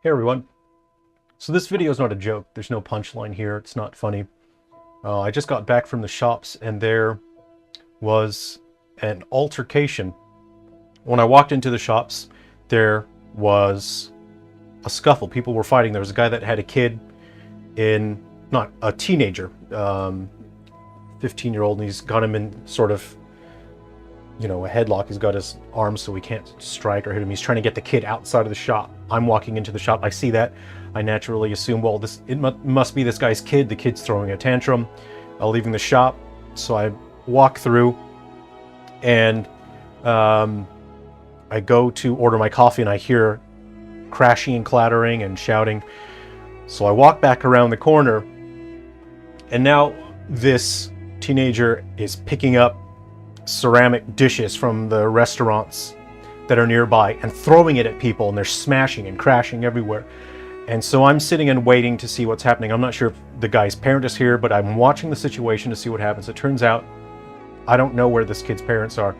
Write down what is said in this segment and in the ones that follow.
Hey everyone. So this video is not a joke. There's no punchline here. It's not funny. I just got back from the shops and there was an altercation. When I walked into the shops, there was a scuffle. People were fighting. There was a guy that had a kid not a teenager, 15-year-old, and he's got him in sort of, a headlock. He's got his arms so he can't strike or hit him. He's trying to get the kid outside of the shop. I'm walking into the shop. I see that. I naturally assume, well, it must be this guy's kid. The kid's throwing a tantrum, leaving the shop. So I walk through and I go to order my coffee and I hear crashing and clattering and shouting. So I walk back around the corner and now this teenager is picking up ceramic dishes from the restaurants that are nearby and throwing it at people, and they're smashing and crashing everywhere. And so I'm sitting and waiting to see what's happening. I'm not sure if the guy's parent is here, but I'm watching the situation to see what happens. It turns out I don't know where this kid's parents are.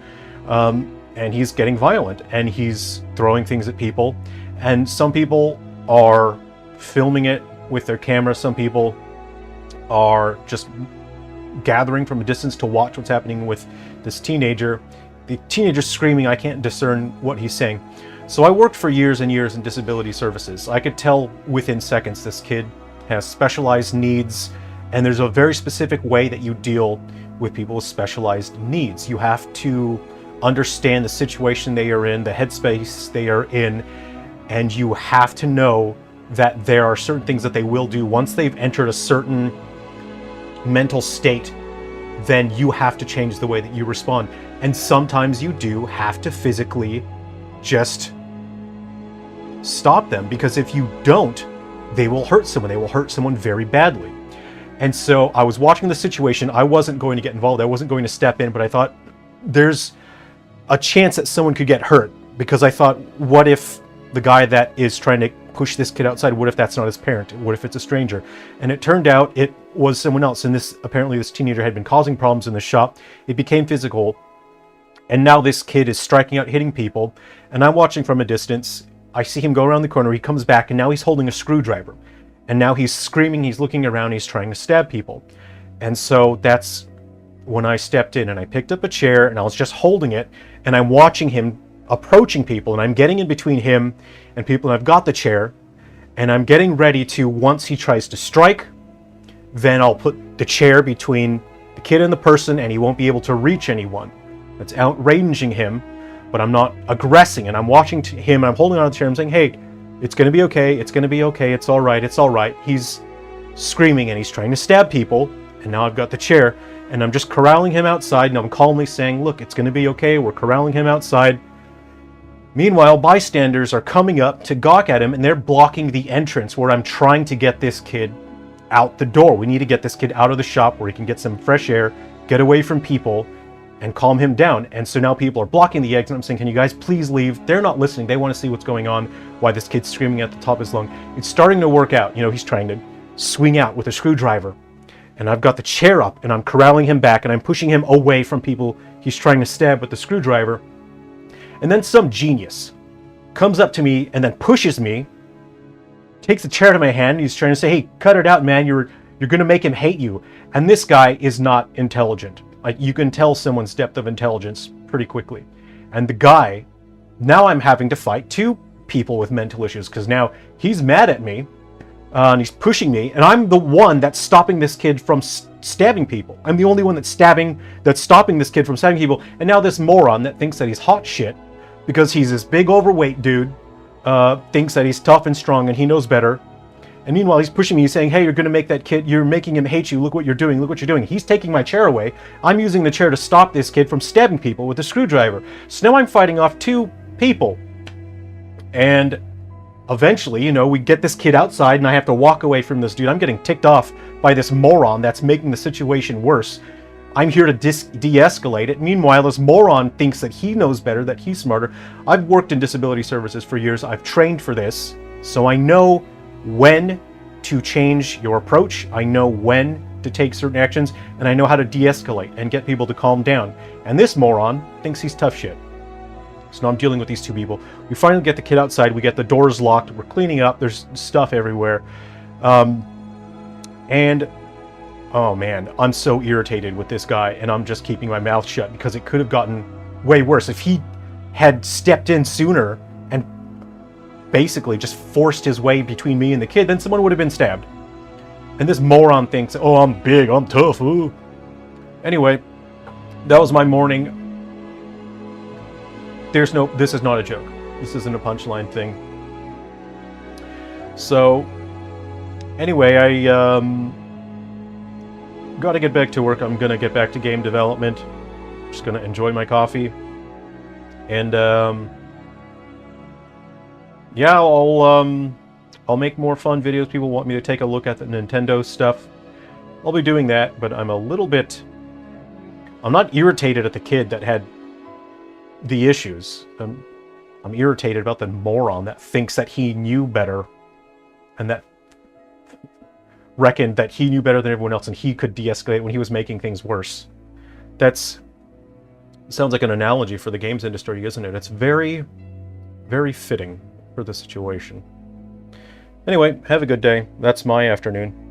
And he's getting violent and he's throwing things at people. And some people are filming it with their camera. Some people are just gathering from a distance to watch what's happening with this teenager. The teenager's screaming. I can't discern what he's saying. So I worked for years and years in disability services. I could tell within seconds this kid has specialized needs, and there's a very specific way that you deal with people with specialized needs. You have to understand the situation they are in, the headspace they are in, and you have to know that there are certain things that they will do once they've entered a certain mental state. Then you have to change the way that you respond. And sometimes you do have to physically just stop them, because if you don't, they will hurt someone. They will hurt someone very badly. And so I was watching the situation. I wasn't going to get involved. I wasn't going to step in, but I thought there's a chance that someone could get hurt, because I thought, what if the guy that is trying to push this kid outside, what if that's not his parent? What if it's a stranger? And it turned out it was someone else. And apparently this teenager had been causing problems in the shop. It became physical. And now this kid is striking out, hitting people. And I'm watching from a distance. I see him go around the corner. He comes back and now he's holding a screwdriver. And now he's screaming, he's looking around, he's trying to stab people. And so that's when I stepped in and I picked up a chair and I was just holding it and I'm watching him approaching people, and I'm getting in between him and people, and I've got the chair and I'm getting ready to, once he tries to strike, then I'll put the chair between the kid and the person and he won't be able to reach anyone. That's outranging him, but I'm not aggressing, and I'm watching him and I'm holding on to the chair. I'm saying, hey, it's going to be okay. It's going to be okay. It's all right. It's all right. He's screaming and he's trying to stab people. And now I've got the chair and I'm just corralling him outside, and I'm calmly saying, look, it's going to be okay. We're corralling him outside. Meanwhile, bystanders are coming up to gawk at him and they're blocking the entrance where I'm trying to get this kid out the door. We need to get this kid out of the shop where he can get some fresh air, get away from people, and calm him down. And so now people are blocking the exit. I'm saying, can you guys please leave? They're not listening. They want to see what's going on, why this kid's screaming at the top of his lung. It's starting to work out. He's trying to swing out with a screwdriver. And I've got the chair up and I'm corralling him back and I'm pushing him away from people he's trying to stab with the screwdriver. And then some genius comes up to me and then pushes me, takes the chair out of my hand, and he's trying to say, hey, cut it out, man. You're going to make him hate you. And this guy is not intelligent. Like, you can tell someone's depth of intelligence pretty quickly. And the guy, now I'm having to fight two people with mental issues, because now he's mad at me and he's pushing me, and I'm the one that's stopping this kid from stabbing people. I'm the only one that's stopping this kid from stabbing people. And now this moron that thinks that he's hot shit because he's this big overweight dude, thinks that he's tough and strong and he knows better. And meanwhile, he's pushing me. He's saying, hey, you're going to make that kid, you're making him hate you. Look what you're doing. Look what you're doing. He's taking my chair away. I'm using the chair to stop this kid from stabbing people with a screwdriver. So now I'm fighting off two people. And eventually, we get this kid outside and I have to walk away from this dude. I'm getting ticked off by this moron that's making the situation worse. I'm here to de-escalate it. Meanwhile, this moron thinks that he knows better, that he's smarter. I've worked in disability services for years. I've trained for this. So I know when to change your approach. I know when to take certain actions, and I know how to de-escalate and get people to calm down. And this moron thinks he's tough shit. So now I'm dealing with these two people. We finally get the kid outside. We get the doors locked. We're cleaning up. There's stuff everywhere. And, oh man, I'm so irritated with this guy, and I'm just keeping my mouth shut because it could have gotten way worse. If he had stepped in sooner and basically just forced his way between me and the kid, then someone would have been stabbed. And this moron thinks, oh, I'm big, I'm tough, ooh. Anyway, that was my morning. This is not a joke. This isn't a punchline thing. So, anyway, I gotta get back to work. I'm gonna get back to game development. Just gonna enjoy my coffee. And, yeah, I'll make more fun videos. People want me to take a look at the Nintendo stuff. I'll be doing that, but I'm I'm not irritated at the kid that had the issues. I'm irritated about the moron that thinks that he knew better and that reckoned that he knew better than everyone else and he could de-escalate when he was making things worse. Sounds like an analogy for the games industry, isn't it? It's very, very fitting for the situation. Anyway, have a good day. That's my afternoon.